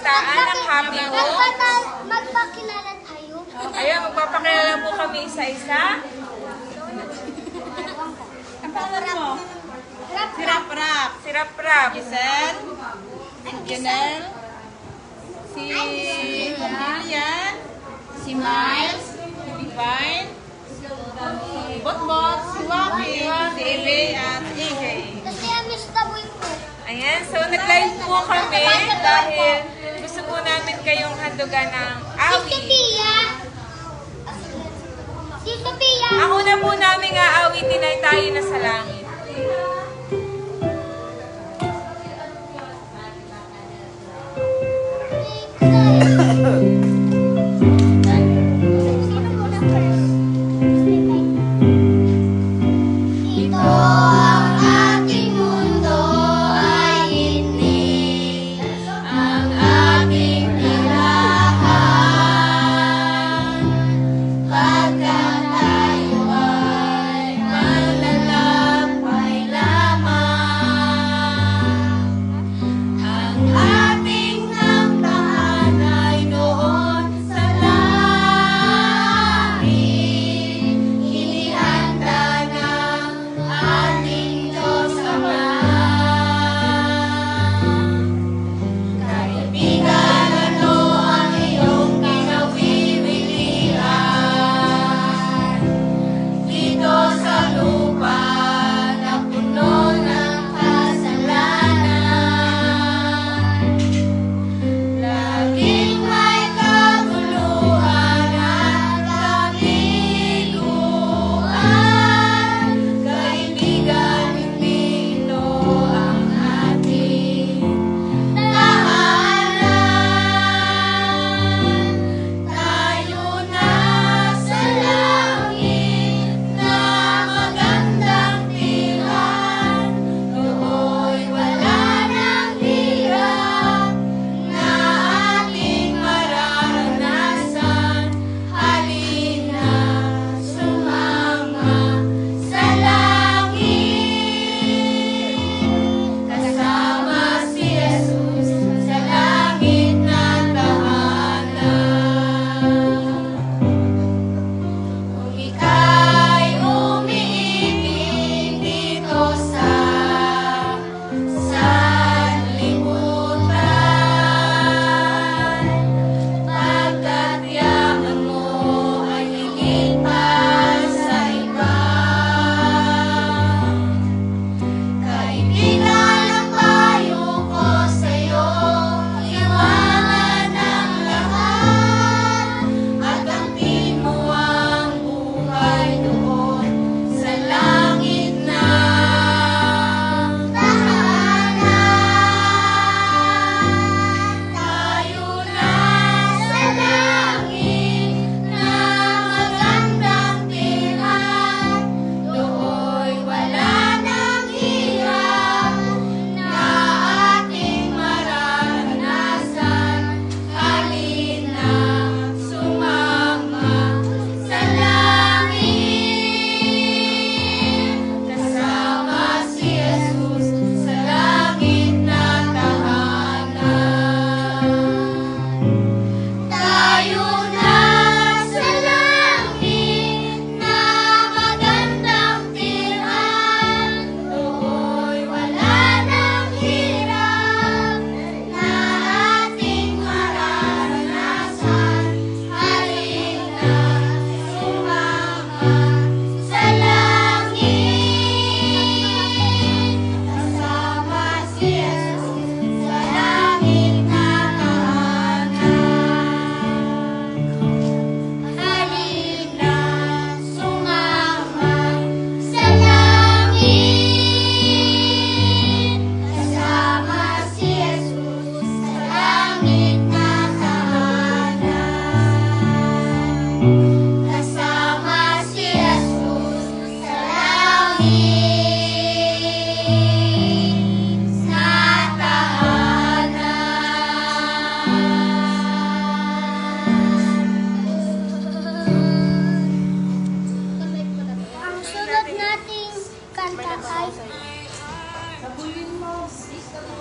kabataan ng Happy Home. Magpakilala tayo. Ayan, magpapakilala po kami isa-isa. Ang pangalan mo? Si Rap-Rap. Si Rap-Rap. Giselle. Janelle. Si Lilian. Si Miles. Si Divine. Si Botbot. Si Waki. Si Ebe at AJ. Kasi miss the boy po. Ayan, so nag-live po kami dahil gusto po namin kayong handugan ng awi. Si Sophia. Ang una po namin aawitin ay Tayo na sa Langit. Ito ang aking mundo ay hindi ang aking tirahan. Pagkat tayo ay malalapay lang.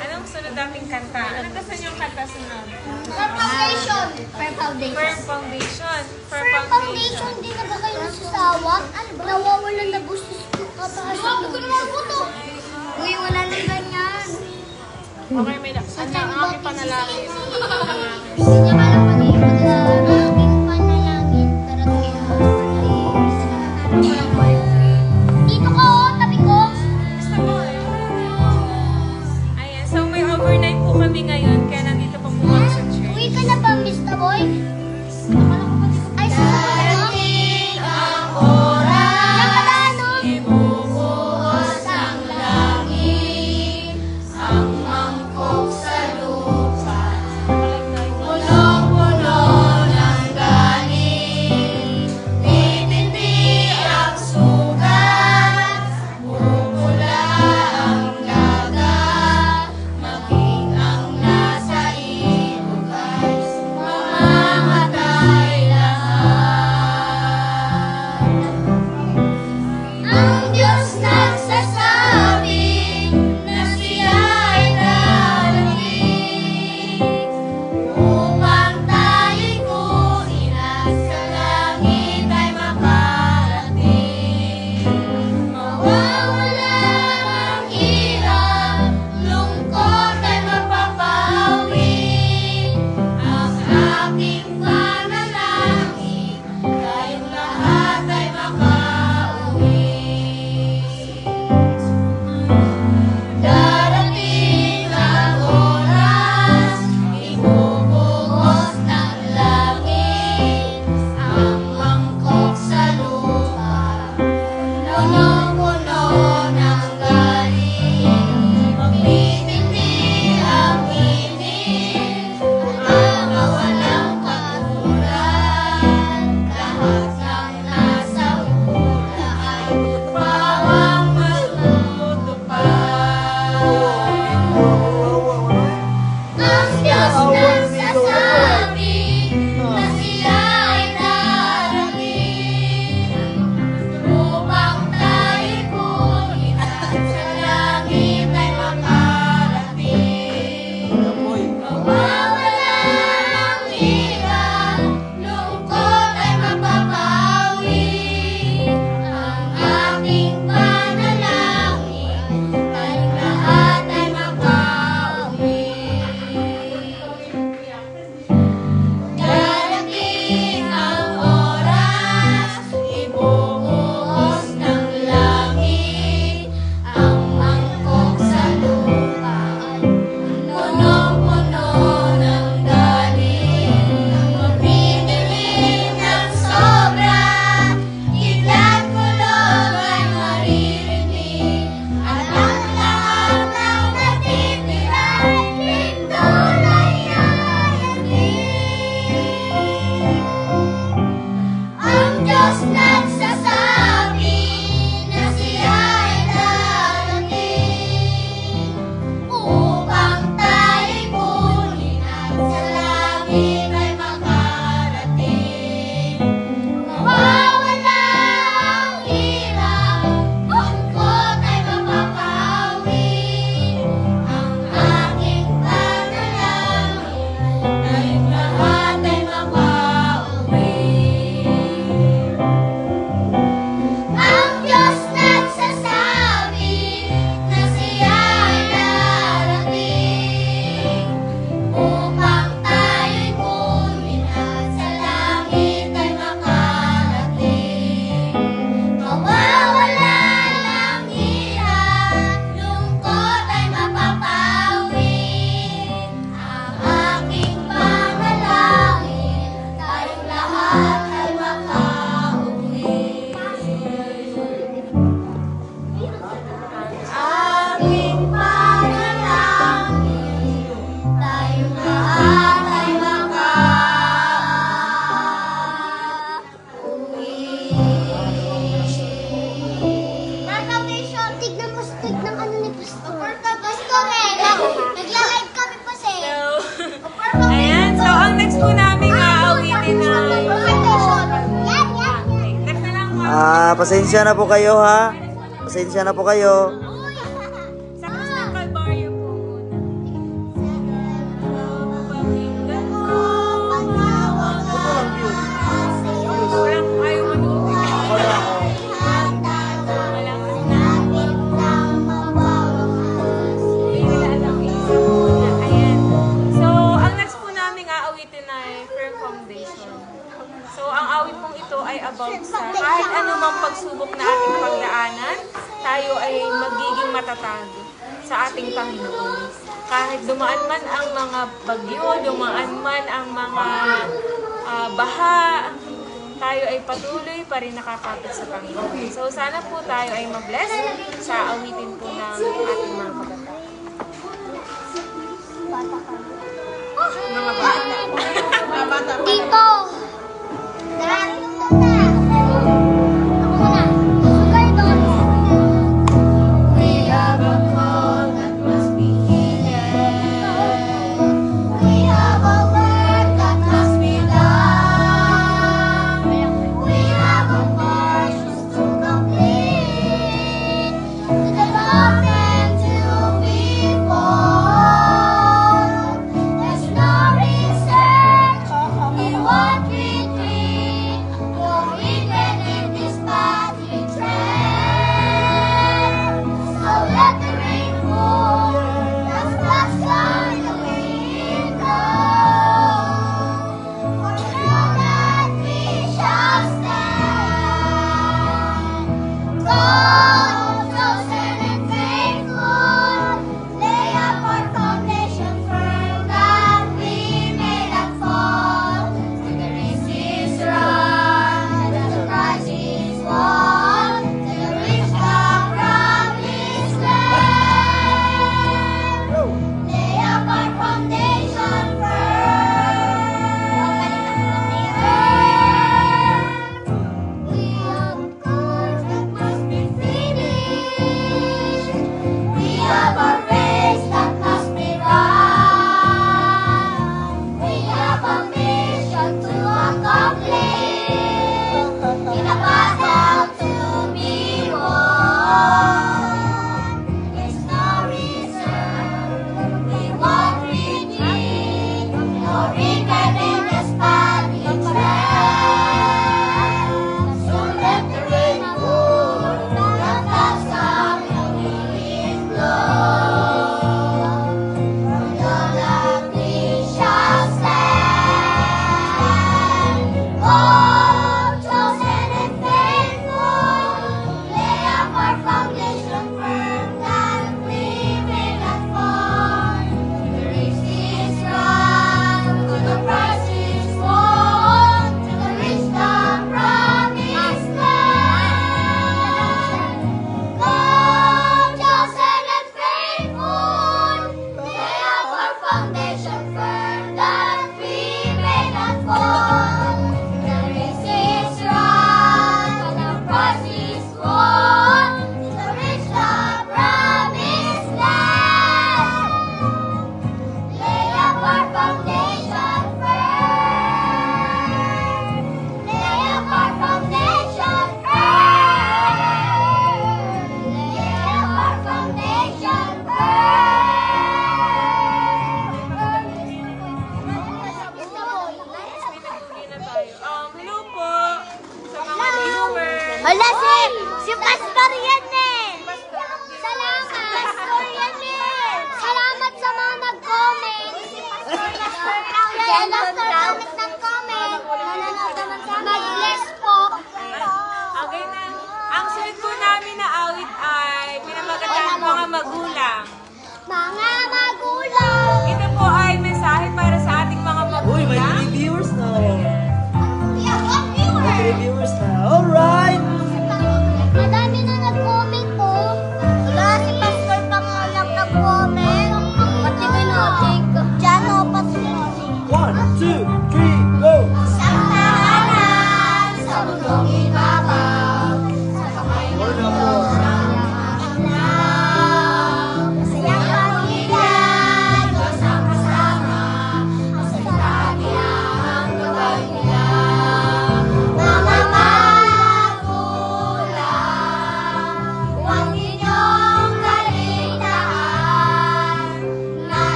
Anong sunod nating kanta? Anong gusto niyong kanta sunod? Firm foundation. Firm foundation. Firm foundation. Firm foundation, di na ba kayo nasusawa? Nawawalan na gusto ko kapasok. Lumabog ko naman po to. Uy, wala na ganyan. Okay, may ang aking panalangin. Hindi niya malang mag-iipon na aking panalangin. Pero dito ko, tabi ko. Gusto mo eh. Ayan, so may overnight po kami ngayon, kaya nandito pa po kami sa church. Uwi ka na ba, Mr. Boy? Ay, darating ang oras. Yan ka na, ano? Ibubuhos ang langit, ang mangkok sa lupa. Punong-puno ng galing, titindi ang sugat, bubula ang dagat, maging ang nasa ilog ay mamamatay lahat. Ang Diyos nagsasabi na siya ay darating upang tayo'y kunin at sa langit ay makarating. Mawawala ang hirap, lungkot ay mapapawi. Ang aking panalangin, tayong lahat ay makauwi. Darating ang oras, ibubuhos ng langit, ang mangkok sa lupa. Punong-puno ng galing, magtitindi ang init, ang walang katulad. Lahat ng nasa hula ay pawang matutupad. Ang Diyos nagsasabi na siya ay darating upang tayo'y kunin at sa langit ay makarating. Mawawala ang hirap, lungkot ay mapapawi. Ang aking panalangin, tayong lahat ay makauwi. Darating ang oras, ibubuhos ng langit, ang mangkok sa lupa ay punong-puno ng galing. Magdidilim ng sobra, kidlat kulog ay maririnig, at ang lahat ng natitira ay lindol ay aayanin. Ang Diyos nagsasabi na siya ay darating upang tayo'y kunin at sa langit ay makarating. Mawawala ang hirap, lungkot ay mapapawi. Ang aking panalangin, tayong lahat ay makauwi. Ang Diyos nagsasabi na siya ay darating upang tayo'y kunin at sa langit ay makarating. Mawawala ang hirap, lungkot ay mapapawi. Ang aking panalangin, tayong lahat ay makauwi. Aking panalangin, tayong lahat ay makauwi. Foundation, tignan mo stick ng ano ni Pastor. Pastor nagla-live kami pa sa Ayan, so ang next po namin aawitin na... Foundation. Yan. Next na lang po. Pasensya na po kayo ha. Pasensya na po kayo. Sa Calvario po muna. about sa kahit anumang pagsubok na ating pagdaanan, tayo ay magiging matatag sa ating Panginoon. Kahit dumaan man ang mga bagyo, dumaan man ang mga baha, tayo ay patuloy pa rin nakakapit sa Panginoon. So sana po tayo ay mabless sa awitin po ng ating mga kabataan. Mga bata. Mga bata pa. Tito! Dahil ako muna. Sugay doon. We have a call that must be heeded. We have a work that must be done. We have a purpose to complete. To develop and to be born. There's no research in what we dream, nor even in this path we tread. So let the rain fall, the floods come, the wind blow. For we know that we shall stand. God, chosen and faithful, lay up our foundation firm that we may not fall. Till the race is run, and the prize is won, till we reach the promised land. Lay up our foundation firm. We have a course that must be finished. We have a race that must be run. We have a mission to accomplish. In a battle to be won. There's no reason we won't retreat, nor even in this path we tread. So let the rain fall, the clouds come, the wind blow. We know that we shall stand. Oh, chosen and faithful, lay up our foundation firm that we may not fall. The race is run, to the prize is won, to the reach the promised land. God, chosen and faithful, lay up our foundation firm that we may not fall. The race is run, the prize is won, to reach the promised land. Lay up our foundation firm. Lay up our foundation firm. Lay up our foundation Pinagpuli na tayo. Hello po sa mga viewers. Hala, si Pastor yan eh! Salamat! Pastor yan eh! Salamat sa mga nag-comment! Si Pastor Pastor nag-comment! Mag-bless po! Okay na. Ang sulit po namin na awit ay pinamagatan ng mga magulang. Mga magulang! Ito po ay mensahe para sa ating mga Uy, may magulang. 3 viewers na. Yeah, what viewer? May 3 viewers na. Alright! Madami na nag-comment po. Wala si Pastor pa nga lang nag-comment. Pati kinotik. Diyan o, pati 1, 2, 3, go! sa tahanan, sa mundong ibabaw, sa kamay ng Diyos, ang masayang panginoon.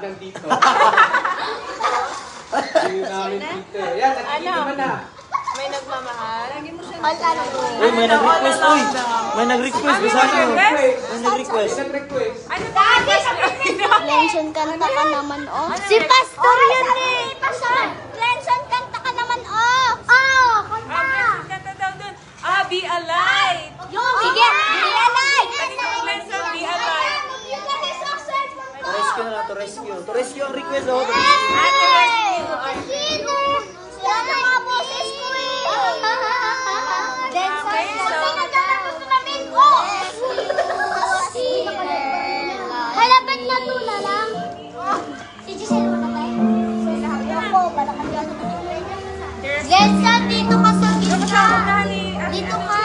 ng dito. Sino namin dito. Yan, nakikita Ano? mo na. May nagmamahal. Uy, may nag-request, uy. May nag-request, basahin mo. May nag-request. Nag-request. Ano ba? Lenson, kanta ka naman, oh. Si Pastor yan eh. Pastor, Lenson, kanta ka naman, oh. Oh, kanta. Kanta daw dun. Be alive. Sige, be alive. Lenson, be alive. To rescue na lang, to rescue. To rescue ang request, oh. Ate Sinner. Sila na mga boses ko eh. Lenson, kanta ka daw. Gusto namin, oh. Halapit na to na lang. Si Giselle matatay. Ako, balakan ka. Lenson, dito ka sa gitna. Dito ka.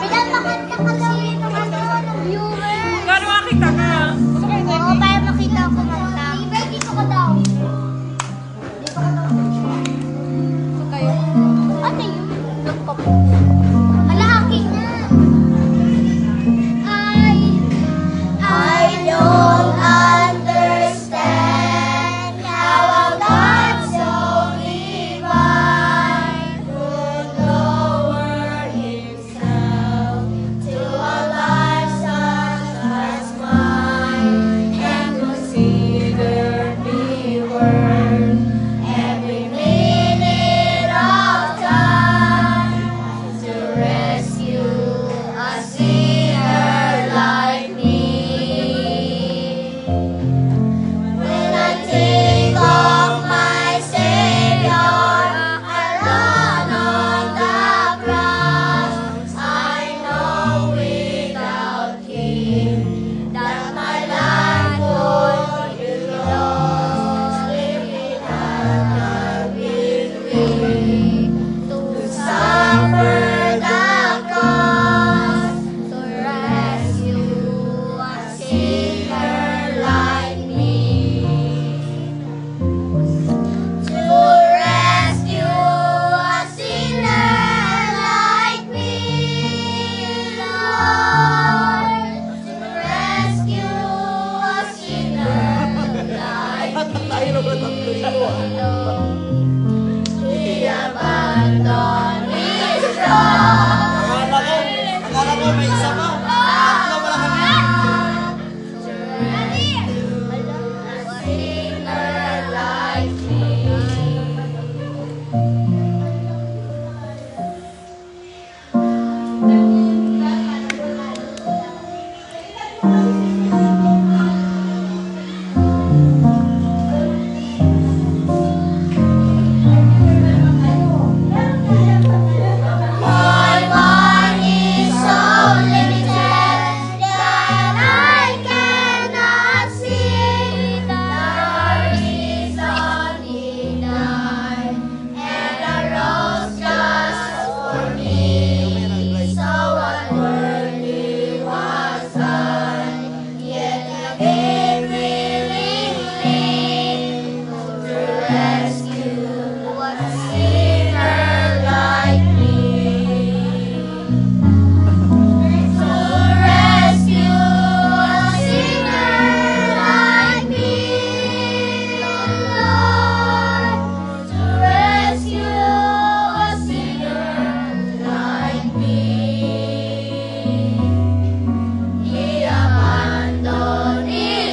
Pinamakanta ka daw dito ka ng viewer. Gano'n makita ka? Oo, para makita ko kanta. Ibay, dito ka daw. Dito ka daw. Ano yun? Hala, akin na. I don't understand how a God so divine could lower himself to a life such as mine and consider me worth every minute of time to rescue a sinner like me. When I think of my Savior alone on the cross, I know without Him that my life would be lost if it had not been willing to suffer the cost to rescue a sinner like me. To rescue a sinner like me, Lord. To rescue a sinner like me, Lord. He abandoned his throne. Akala ko may isa pa. Tatlo pala kami. To rescue a sinner like me. My mind is so limited that I cannot see the reason He died and arose just for me. So unworthy was I, yet He gave willingly to rescue a sinner like me. To rescue a sinner like me, Lord. To rescue a sinner like me. He abandoned his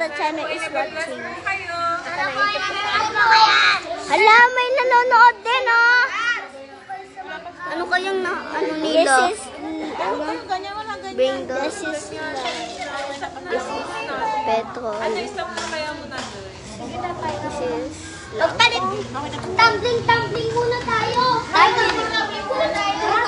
the channel is watching. Kayo. Hala, may nanonood din, oh. Ano kayang ano nila? This is Bingo. This is petrol. Stop na kaya muna doon. This is Tumbling muna tayo. Tumbling muna tayo.